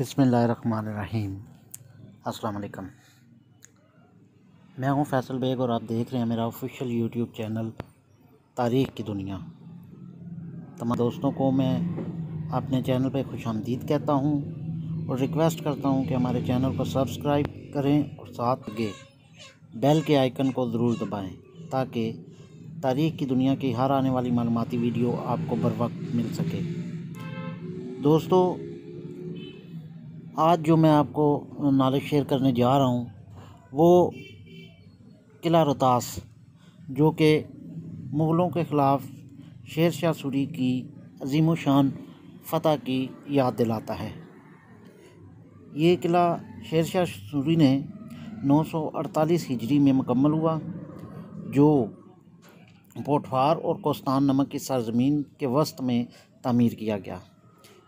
बिस्मिल्लाहिर्रहमानिर्रहीम। अस्सलाम वालेकुम। मैं हूं फैसल बेग और आप देख रहे हैं मेरा ऑफिशियल यूट्यूब चैनल तारीख़ की दुनिया। तमाम दोस्तों को मैं अपने चैनल पे खुशामदीद कहता हूं और रिक्वेस्ट करता हूं कि हमारे चैनल को सब्सक्राइब करें और साथ लगे बेल के आइकन को ज़रूर दबाएं ताकि तारीख़ की दुनिया की हर आने वाली मालूमाती वीडियो आपको बर वक्त मिल सके। दोस्तों, आज जो मैं आपको नॉलेज शेयर करने जा रहा हूँ वो किला रोहतास, जो कि मुग़लों के ख़िलाफ़ शेर शाह सूरी की अज़ीमुशान फ़तह की याद दिलाता है। ये किला शेर शाह सूरी ने 948 हिजरी में मुकम्मल हुआ, जो पोठवार और कोस्तान नमक की सरज़मीन के वस्त में तामीर किया गया।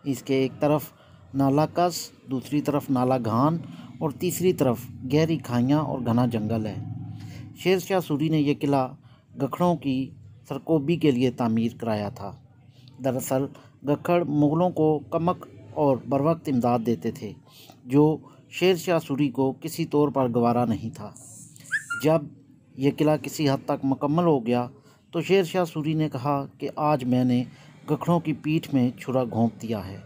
इसके एक तरफ नाला कस, दूसरी तरफ नाला घान और तीसरी तरफ गहरी खाइयाँ और घना जंगल है। शेर शाह सूरी ने यह किला गखड़ों की सरकोबी के लिए तामीर कराया था। दरअसल गखड़ मुग़लों को कमक और बरवक्त इमदाद देते थे, जो शेर शाह सूरी को किसी तौर पर गवारा नहीं था। जब यह किला किसी हद तक मुकम्मल हो गया तो शेर शाह सूरी ने कहा कि आज मैंने गखड़ों की पीठ में छुरा घोंप दिया है।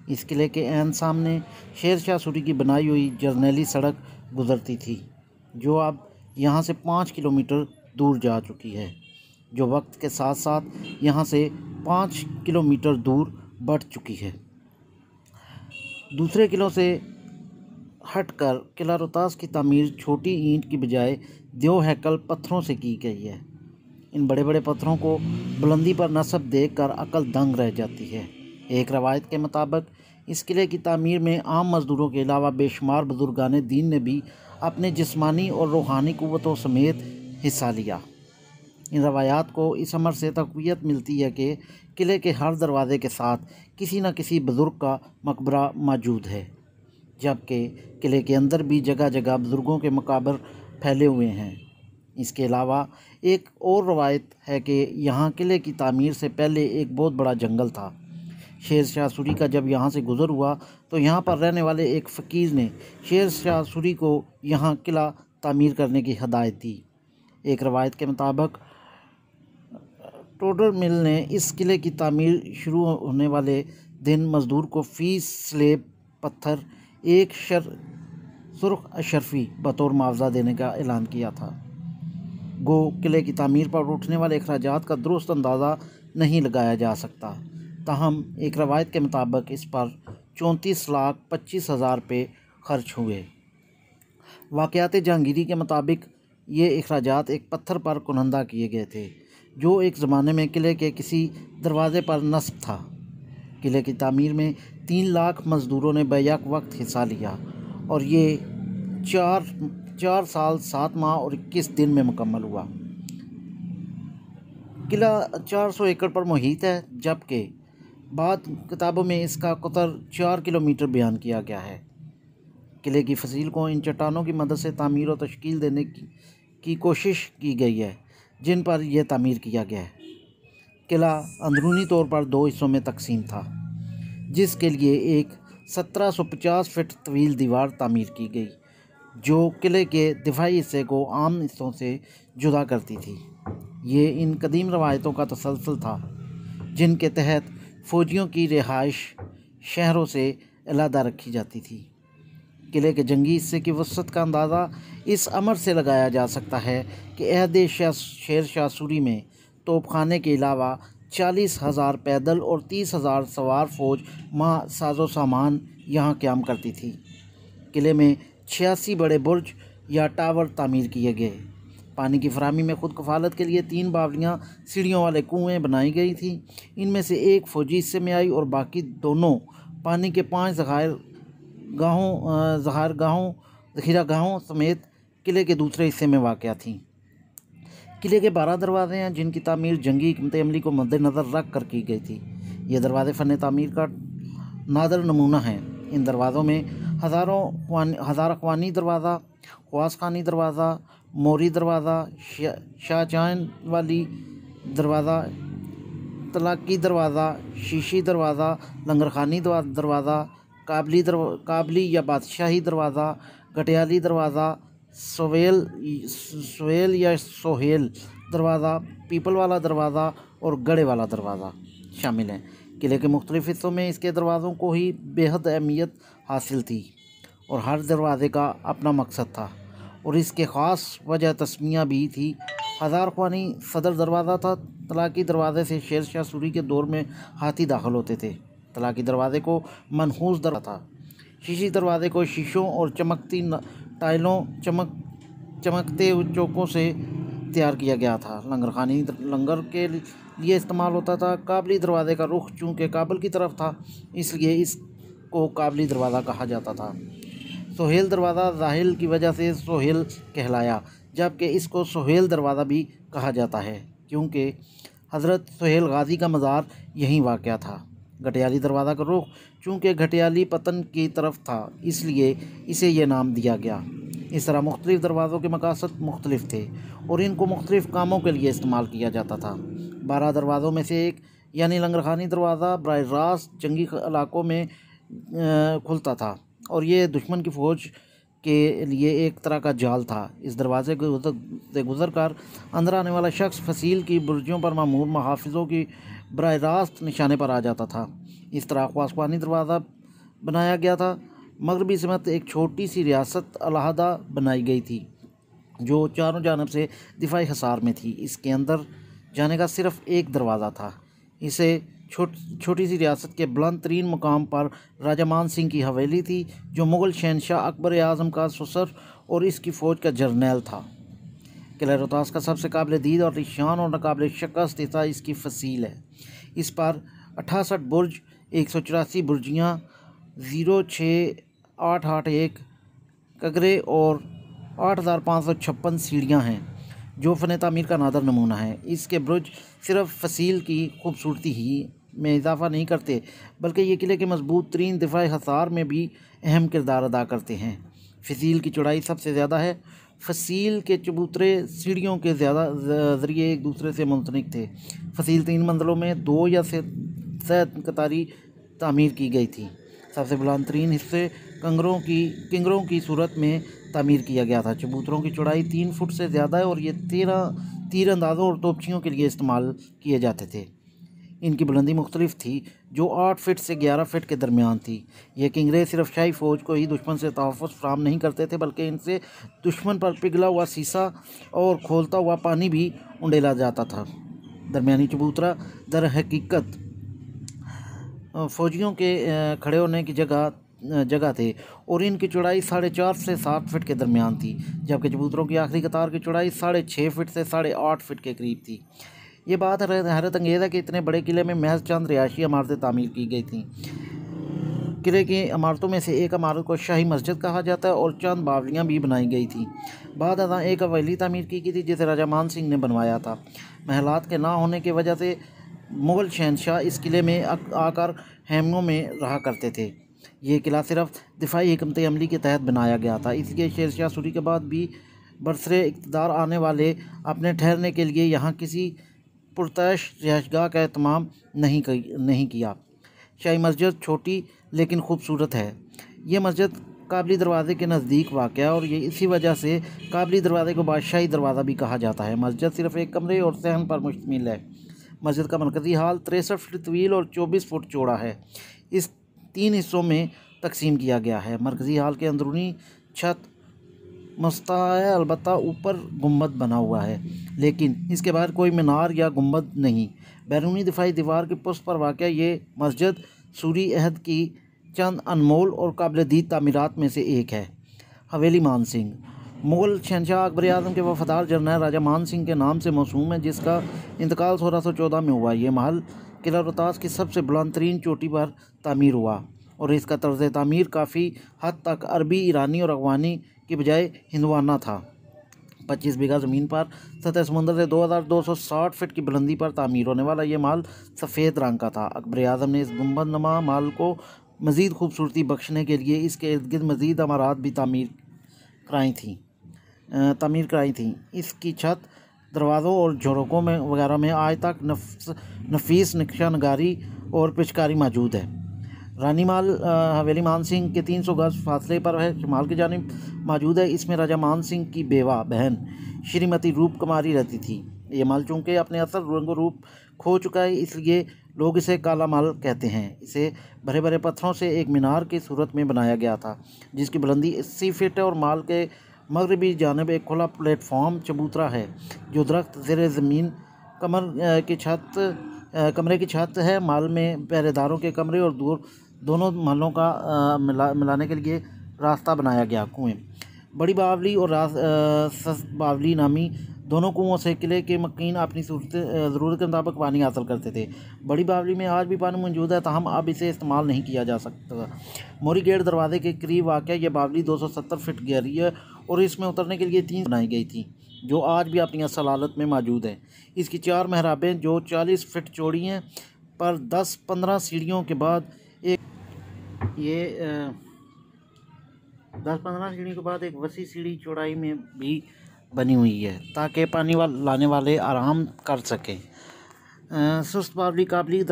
इस किले के ऐन सामने शेर शाह सूरी की बनाई हुई जरनैली सड़क गुज़रती थी, जो अब यहाँ से 5 किलोमीटर दूर जा चुकी है, जो वक्त के साथ साथ यहाँ से 5 किलोमीटर दूर बढ़ चुकी है। दूसरे किलों से हटकर किला रोहतास की तामीर छोटी ईंट की बजाय देव हैकल पत्थरों से की गई है। इन बड़े बड़े पत्थरों को बुलंदी पर नस्ब देखकर अकल दंग रह जाती है। एक रवायत के मुताबिक इस किले की तामीर में आम मज़दूरों के अलावा बेशुमार बुजुर्गान दीन ने भी अपने जिस्मानी और रूहानी क़ुव्वतों समेत हिस्सा लिया। इन रवायात को इस अमर से तक़वियत मिलती है कि किले के हर दरवाज़े के साथ किसी न किसी बुज़ुर्ग का मकबरा मौजूद है, जबकि किले के अंदर भी जगह जगह बुज़ुर्गों के मकाबर फैले हुए हैं। इसके अलावा एक और रवायत है कि यहाँ किले की तामीर से पहले एक बहुत बड़ा जंगल था। शेर शाह सूरी का जब यहाँ से गुज़र हुआ तो यहाँ पर रहने वाले एक फ़कीर ने शेर शाह सूरी को यहाँ किला तामीर करने की हदायत दी। एक रवायत के मुताबिक टोडर मिल ने इस किले की तामीर शुरू होने वाले दिन मज़दूर को फ़ी स्लेब पत्थर एक सुर्ख अशरफी बतौर मुआवजा देने का ऐलान किया था। गो किले की तामीर पर उठने वाले अखराजात का दुरुस्त अंदाज़ा नहीं लगाया जा सकता। ताहम एक रवायत के मुताबिक इस पर 34,25,000 रुपये खर्च हुए। वाक़यात जहांगीरी के मुताबिक ये अखराजात एक पत्थर पर कुनंदा किए गए थे, जो एक ज़माने में किले के किसी दरवाज़े पर नस्ब था। किले की तामीर में 3 लाख मज़दूरों ने बैक वक्त हिस्सा लिया और ये 4 साल 7 माह और 21 दिन में मुकम्मल हुआ। किला 400 एकड़ पर मुहित है, जबकि बाद किताबों में इसका कुतर 4 किलोमीटर बयान किया गया है। किले की फसील को इन चट्टानों की मदद से तामीर और तश्कील देने की कोशिश की गई है, जिन पर यह तामीर किया गया है। किला अंदरूनी तौर पर 2 हिस्सों में तकसीम था, जिसके लिए एक 1750 फीट तवील दीवार तामीर की गई, जो किले के दिफाई हिस्से को आम हिस्सों से जुदा करती थी। ये इन कदीम रवायतों का तसलसल था, जिनके तहत फ़ौजियों की रिहाइश शहरों से अलहदा रखी जाती थी। किले के जंगी हिस्से की वसअत का अंदाज़ा इस अमर से लगाया जा सकता है कि अहद शेर शाह सूरी में तोपखाने के अलावा 40,000 पैदल और 30,000 सवार फ़ौज माह साजो सामान यहाँ क़याम करती थी। किले में 86 बड़े बुर्ज या टावर तामीर किए गए। पानी की फराहमी में खुद कफालत के लिए 3 बावलियाँ सीढ़ियों वाले कुएँ बनाई गई थी। इनमें से एक फ़ौजी हिस्से में आई और बाकी दोनों पानी के 5 ज़ख़ीरागाहों समेत किले के दूसरे हिस्से में वाक़या थीं। किले के 12 दरवाज़े हैं, जिनकी तामीर जंगी हिकमत अमली को मद्देनज़र रख कर की गई थी। ये दरवाज़े फ़न तामीर का नादर नमूना हैं। इन दरवाज़ों में हज़ारख़वानी दरवाज़ा, ख्वास खानी दरवाज़ा, मोरी दरवाज़ा, शाहजहान वाली दरवाज़ा, तलाकी दरवाज़ा, शीशी दरवाज़ा, लंगरखानी दरवाज़ा, काबली या बादशाही दरवाज़ा, घटियाली दरवाज़ा, सोहेल या सोहेल दरवाज़ा, पीपल वाला दरवाज़ा और गड़े वाला दरवाज़ा शामिल हैं। किले के मुख्तलिफ़ हिस्सों में इसके दरवाज़ों को ही बेहद अहमियत हासिल थी और हर दरवाज़े का अपना मकसद था और इसके ख़ास वजह तस्मिया भी थी। हज़ार ख़्वानी सदर दरवाज़ा था। तलाक़ी दरवाज़े से शेर शाह सूरी के दौर में हाथी दाखिल होते थे। तलाक़ी दरवाज़े को मनहूस दरवाज़ा था। शीशी दरवाज़े को शीशों और चमकती टाइलों चमकते चौकों से तैयार किया गया था। लंगरखानी लंगर के लिए इस्तेमाल होता था। काबली दरवाज़े का रुख चूँकि काबल की तरफ था, इसलिए इसको काबली दरवाज़ा कहा जाता था। सोहेल दरवाज़ा ज़ाहिल की वजह से सोहेल कहलाया, जबकि इसको सोहेल दरवाज़ा भी कहा जाता है क्योंकि हज़रत सोहेल गाज़ी का मज़ार यहीं वाक़या था। घटियाली दरवाज़ा का रुख चूँकि घटियाली पतन की तरफ था, इसलिए इसे ये नाम दिया गया। इस तरह मुख्तलिफ़ दरवाज़ों के मकासद मुख्तलिफ थे और इनको मुख्तलिफ़ कामों के लिए इस्तेमाल किया जाता था। 12 दरवाज़ों में से एक यानी लंगरखानी दरवाज़ा बराह रास्त जंगी इलाकों में खुलता था और ये दुश्मन की फ़ौज के लिए एक तरह का जाल था। इस दरवाज़े से गुज़र कर अंदर आने वाला शख्स फसील की बुर्जियों पर मामूर महाफिज़ों की बराह रास्त निशाने पर आ जाता था। इस तरह ख़्वास्वानी दरवाज़ा बनाया गया था। मगरबी सिमत एक छोटी सी रियासत अलहदा बनाई गई थी जो चारों जानब से दिफाई हसार में थी। इसके अंदर जाने का सिर्फ़ एक दरवाज़ा था। इसे छोटी सी रियासत के बुलंद तरीन मुकाम पर राजा मान सिंह की हवेली थी, जो मुग़ल शहनशाह अकबर आज़म का ससुर और इसकी फ़ौज का जर्नैल था। किला रोहतास का सबसे काबिल दीद और निशान और नाकाबिल शिकस्त हिस्सा इसकी फसील है। इस पर 68 बुर्ज, 184 बुर्जियाँ, 06881 कगरे और 8556 सीढ़ियाँ हैं, जो फ़न तामीर का नादर नमूना है। इसके बुर्ज सिर्फ फसील की खूबसूरती ही में इजाफ़ा नहीं करते, बल्कि ये किले के मजबूत तरीन दिफाई हसार में भी अहम किरदार अदा करते हैं। फसील की चौड़ाई सबसे ज़्यादा है। फसील के चबूतरे सीढ़ियों के ज़रिए एक दूसरे से मुंसलिक थे। फसील 3 मंजिलों में 2 या से कतारी तामीर की गई थी। सबसे बुलंद तरीन हिस्से किंगरों की सूरत में तामीर किया गया था। चबूतरों की चौड़ाई 3 फुट से ज़्यादा है और ये 13 तीर अंदाज़ों और तोपचियों के लिए इस्तेमाल किए जाते थे। इनकी बुलंदी मुख्तलिफ थी, जो 8 फिट से 11 फिट के दरमियान थी। ये किंगरे सिर्फ शाही फ़ौज को ही दुश्मन से तहफ़्फ़ुज़ फराहम नहीं करते थे, बल्कि इनसे दुश्मन पर पिघला हुआ सीसा और खोलता हुआ पानी भी उंडेला जाता था। दरमियानी चबूतरा दर हकीकत फ़ौजियों के खड़े होने की जगह थे और इनकी चौड़ाई 4.5 से 7 फिट के दरमियान थी, जबकि चबूतरों की आखिरी कतार की चौड़ाई 6.5 फिट से 8.5 फिट के करीब थी। ये बात हैरत अंगेज़ है कि इतने बड़े किले में महज चंद रिहायशी इमारतें तामीर की गई थीं। किले की इमारतों में से एक इमारत को शाही मस्जिद कहा जाता है और चंद बावलियाँ भी बनाई गई थीं। बाद अज़ां एक हवेली तामीर की गई थी जिसे राजा मान सिंह ने बनवाया था। महलात के ना होने की वजह से मुग़ल शहनशाह इस किले में आकर हैमों में रहा करते थे। ये किला सिर्फ दिफाई हिकमत अमली के तहत बनाया गया था, इसलिए शेर शाह सूरी के बाद भी बरसरे इक़्तिदार आने वाले अपने ठहरने के लिए यहाँ किसी पुरतश रिहाइशगाह का एहतमाम नहीं किया। शाही मस्जिद छोटी लेकिन खूबसूरत है। ये मस्जिद काबली दरवाज़े के नज़दीक वाक़ है और ये इसी वजह से काबली दरवाज़े को बादशाही दरवाज़ा भी कहा जाता है। मस्जिद सिर्फ़ एक कमरे और सहन पर मुश्तमिल है। मस्जिद का मरकज़ी हाल 63 फुट तवील और 24 फुट चौड़ा है। इस 3 हिस्सों में तकसीम किया गया है। मरकज़ी हाल के अंदरूनी छत मुस्ता है, अलबत्ता ऊपर गुंबद बना हुआ है, लेकिन इसके बाहर कोई मीनार या गुंबद नहीं। बैरूनी दिफाई दीवार के पुष्ट पर वाक़या ये मस्जिद सूरी अहद की चंद अनमोल और काबिल दीद तामीरात में से एक है। हवेली मान सिंह मुग़ल शहनशाह अकबर आज़म के वफ़ादार जर्नैल राजा मान सिंह के नाम से मौसूम है, जिसका इंतकाल 1614 में हुआ। ये महल किला रोहतास की सबसे बुलंद तरीन चोटी पर तामीर हुआ और इसका तर्ज़ तामीर काफ़ी हद तक अरबी, ईरानी और अफ़गानी की बजाय हिंदुआना था। 25 बीघा ज़मीन पर सतह समुंदर से 2260 फीट की बुलंदी पर तामीर होने वाला ये महल सफ़ेद रंग का था। अकबर आज़म ने इस गुंबद नुमा महल को मज़ीद खूबसूरती बख्शने के लिए इसके इर्द गिर्द मज़ीद अमारात भी तामीर कराई थी। इसकी छत, दरवाज़ों और झरोकों में वगैरह में आज तक नफीस नक्शा नगारी और पेशकारी मौजूद है। रानीमाल हवेली मान सिंह के 300 गज फासले पर है, शुमाल की जानिब मौजूद है। इसमें राजा मान सिंह की बेवा बहन श्रीमती रूप कुमारी रहती थी। ये महल चूँकि अपने असल रंग रूप खो चुका है, इसलिए लोग इसे काला महल कहते हैं। इसे भरे भरे पत्थरों से एक मीनार की सूरत में बनाया गया था, जिसकी बुलंदी 80 फीट है और महल के मगरबी जानिब एक खुला प्लेटफॉर्म चबूतरा है, जो दरख्त ज़ेर ज़मीन कमरे की छत है। महल में पहरेदारों के कमरे और दोनों महलों का मिलाने के लिए रास्ता बनाया गया। कुएँ बड़ी बावली और सस्त बावली नामी दोनों कुओं से किले के मकीन अपनी ज़रूरत के मुताबिक पानी हासिल करते थे। बड़ी बावली में आज भी पानी मौजूद है, ताहम अब इसे इस्तेमाल नहीं किया जा सकता। मोरी गेट दरवाजे के करीब वाक़ यह बावली 270 फीट गहरी है और इसमें उतरने के लिए 3 बनाई गई थी, जो आज भी अपनी असल हालत में मौजूद है। इसकी 4 मेहराबें जो 40 फीट चौड़ी हैं, पर 10-15 सीढ़ियों के बाद एक 10-15 सीढ़ी के बाद एक वसी सीढ़ी चौड़ाई में भी बनी हुई है, ताकि पानी लाने वाले आराम कर सकें। सुस्त बावली काबली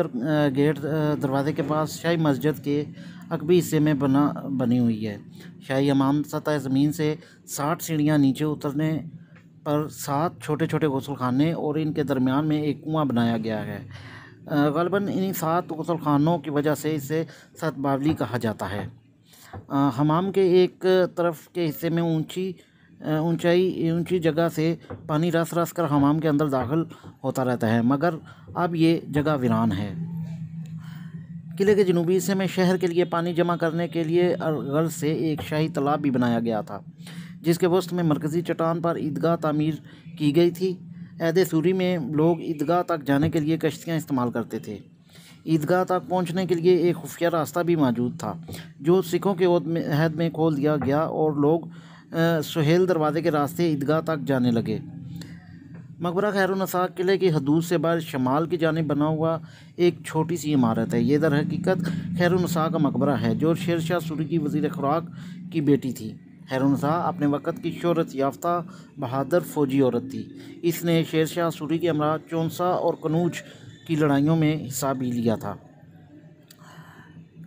गेट दरवाजे के पास शाही मस्जिद के अकबी हिस्से में बनी हुई है। शाही हमाम सतह ज़मीन से 60 सीढ़ियाँ नीचे उतरने पर 7 छोटे छोटे गुसलखाने और इनके दरमियान में एक कुआं बनाया गया है। ग़ालिबन इन्हीं 7 गुसलखानों की वजह से इसे सत बावली कहा जाता है। हमाम के एक तरफ के हिस्से में ऊंची जगह से पानी रस रस कर हमाम के अंदर दाखिल होता रहता है, मगर अब ये जगह वीरान है। किले के जनूबी हिस्से में शहर के लिए पानी जमा करने के लिए गर्ज से एक शाही तालाब भी बनाया गया था, जिसके वसत में मरकज़ी चट्टान पर ईदगाह तामीर की गई थी। अहद सूरी में लोग ईदगाह तक जाने के लिए कश्तियाँ इस्तेमाल करते थे। ईदगाह तक पहुंचने के लिए एक खुफिया रास्ता भी मौजूद था, जो सिखों के अहद में खोल दिया गया और लोग सुहेल दरवाज़े के रास्ते ईदगाह तक जाने लगे। मकबरा खैरुन्निसा किले की हदूद से बाहर शमाल की जानिब बना हुआ एक छोटी सी इमारत है। ये दर हकीकत खैरुन्निसा का मकबरा है, जो शेर शाह सूरी की वज़ीर खुराक की बेटी थी। खैरुन्निसा अपने वक़्त की शोहरत याफ्ता बहादुर फ़ौजी औरत थी। इसने शेर शाह सूरी के हमरा चौंसा और कनूज की लड़ाइयों में हिस्सा भी लिया था।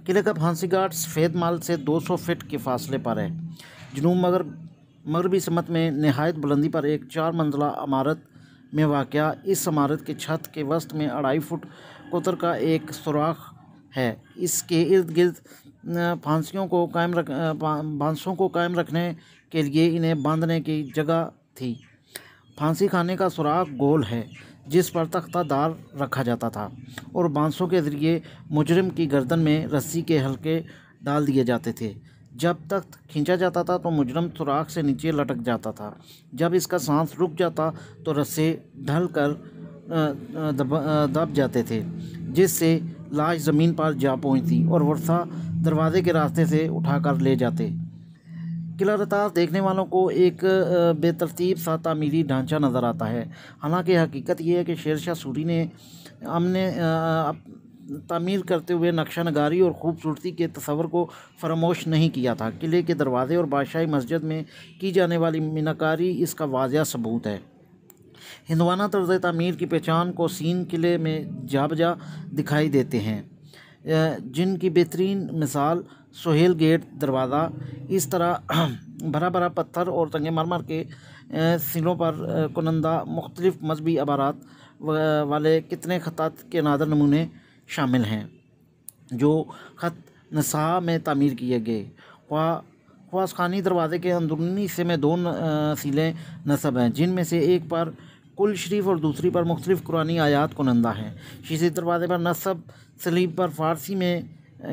किले का फांसी घाट सफ़ेद महल से 200 फीट के फासले पर है। जनूब मगरबी समत में नहायत बुलंदी पर एक 4 मंजिला इमारत में वाक़या इस इमारत के छत के वसत में 2.5 फुट कोतर का एक सुराख है। इसके इर्द गिर्द फांसियों को कायम रखने के लिए इन्हें बांधने की जगह थी। फांसी खाने का सुराख गोल है, जिस पर तख्ता दार रखा जाता था और बांसों के ज़रिए मुजरिम की गर्दन में रस्सी के हल्के डाल दिए जाते थे। जब तख्त खींचा जाता था तो मुजरिम सुराख से नीचे लटक जाता था। जब इसका सांस रुक जाता तो रस्से ढल कर दब जाते थे, जिससे लाश ज़मीन पर जा पहुंचती और वर्षा दरवाजे के रास्ते से उठाकर ले जाते। किला रतास देखने वालों को एक बेतरतीब सा तामीरी ढांचा नज़र आता है। हालांकि हकीकत यह है कि शेर शाह सूरी ने तामीर करते हुए नक्शा नगारी और ख़ूबसूरती के तस्वर को फरामोश नहीं किया था। किले के दरवाज़े और बादशाही मस्जिद में की जाने वाली मीनाकारी इसका वाज़िह सबूत है। हिंदवाना तर्ज़ तामीर की पहचान को सीन किले में जा दिखाई देते हैं, जिनकी बेहतरीन मिसाल सुहेल गेट दरवाज़ा। इस तरह भरा भरा पत्थर और संगमरमर के सिलों पर कुनंदा मुख्तलिफ मजहबी अबारात वाले कितने खतात के नादर नमूने शामिल हैं, जो ख़त नसा में तामीर किए गए। ख्वासखानी दरवाज़े के अंदरूनी हिस्से में 2 सीलें नस्ब हैं, जिनमें से एक पर कुल शरीफ और दूसरी पर मुख्तलिफ कुरानी आयात कुनंदा हैं। शीशे दरवाज़े पर नस्ब सलीब पर फ़ारसी में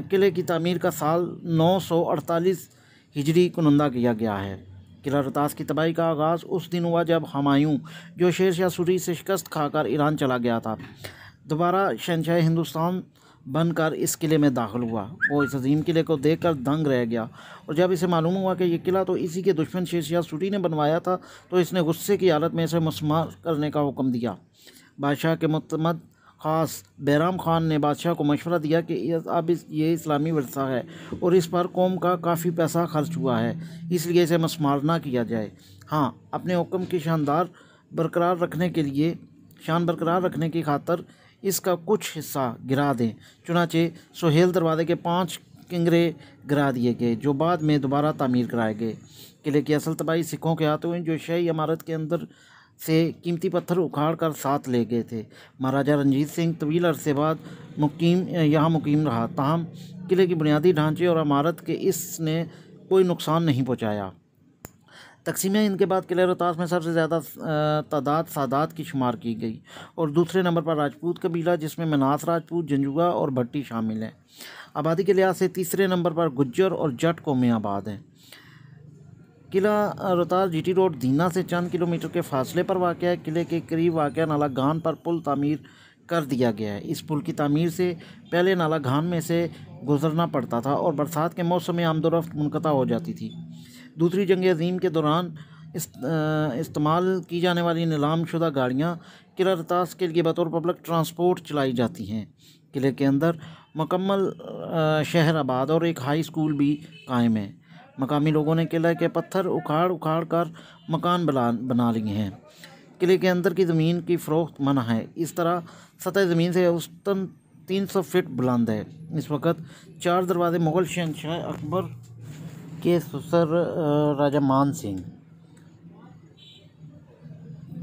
किले की तामीर का साल 948 हिजरी कुनंदा किया गया है। किला रतास की तबाही का आगाज़ उस दिन हुआ जब हुमायूं, जो शेर शाह सूरी से शिकस्त खाकर ईरान चला गया था, दोबारा शहंशाह हिंदुस्तान बनकर इस किले में दाखिल हुआ। वो इस अजीम किले को देखकर दंग रह गया, और जब इसे मालूम हुआ कि यह किला तो इसी के दुश्मन शेर शाह सूरी ने बनवाया था, तो इसने गुस्से की हालत में इसे मस्मार करने का हुक्म दिया। बादशाह के मुतमद ख़ास बैराम खान ने बादशाह को मशवरा दिया कि अब ये इस्लामी वर्सा है और इस पर कौम का काफ़ी पैसा खर्च हुआ है, इसलिए इसे मस्मार ना किया जाए। हाँ, अपने हुक्म की शान बरकरार रखने की खातर इसका कुछ हिस्सा गिरा दें। चुनाचे सुहेल दरवाज़े के 5 किंगरे गिरा दिए गए, जो बाद में दोबारा तामीर कराए गए। किले की असल तबाही सिखों के हाथों हुई, जो शाही इमारत के अंदर से कीमती पत्थर उखाड़ कर साथ ले गए थे। महाराजा रंजीत सिंह तवील अरसे बाद यहाँ मुकीम रहा, ताहम किले की बुनियादी ढांचे और इमारत के इसने कोई नुकसान नहीं पहुँचाया। तकसीम हिंद के बाद किले रोहतास में सबसे ज़्यादा तादाद सादात की शुमार की गई और दूसरे नंबर पर राजपूत कबीला, जिसमें मनास राजपूत, जंजुआ और भट्टी शामिल हैं। आबादी के लिहाज से तीसरे नंबर पर गुज्जर और जट कौमें आबाद हैं। किला रोहतास जीटी रोड दीना से चंद किलोमीटर के फासले पर वाक़ है। किले के करीब वाक़ नाला घान पर पुल तामीर कर दिया गया है। इस पुल की तामीर से पहले नाला घान में से गुजरना पड़ता था और बरसात के मौसम में आमदोरफ्त मुनक़ता हो जाती थी। दूसरी जंग अज़ीम के दौरान इस्तेमाल की जाने वाली नीलाम शुदा गाड़ियाँ किला रोहतास के लिए बतौर पब्लिक ट्रांसपोर्ट चलाई जाती हैं। किले के अंदर मुकम्मल शहर आबाद और एक हाई स्कूल भी कायम है। मकामी लोगों ने किले के पत्थर उखाड़ कर मकान बना लिए हैं। किले के अंदर की ज़मीन की फ़रोख्त मना है। इस तरह सतह ज़मीन से औसतन 300 फीट बुलंद है। इस वक्त 4 दरवाजे मुग़ल शहंशाह अकबर के ससुर राजा मान सिंह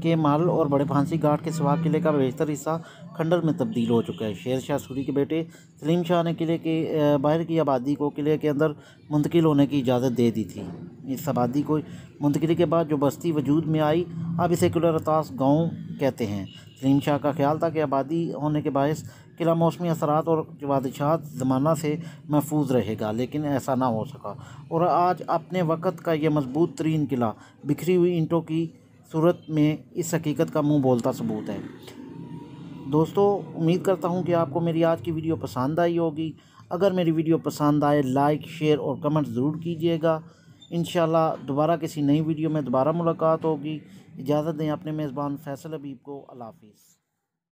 के महल और बड़े फांसी घाट के सिवा किले का बेशतर हिस्सा खंडर में तब्दील हो चुका है। शेर शाह सूरी के बेटे सलीम शाह ने किले के बाहर की आबादी को किले के अंदर मुंतकिल होने की इजाज़त दे दी थी। इस आबादी को मुंतकिली के बाद जो बस्ती वजूद में आई, अब इसे किला रोहतास गाँव कहते हैं। सलीम शाह का ख्याल था कि आबादी होने के बायस किला मौसमी असरात और बादशाहत ज़माना से महफूज रहेगा, लेकिन ऐसा ना हो सका और आज अपने वक़्त का यह मजबूत तरीन किला बिखरी हुई ईंटों की सूरत में इस हकीकत का मुँह बोलता सबूत है। दोस्तों, उम्मीद करता हूँ कि आपको मेरी आज की वीडियो पसंद आई होगी। अगर मेरी वीडियो पसंद आए, लाइक, शेयर और कमेंट ज़रूर कीजिएगा। इंशाल्लाह दोबारा किसी नई वीडियो में दोबारा मुलाकात होगी। इजाज़त दें अपने मेज़बान फैसल हबीब को। अल्लाह हाफ़िज़।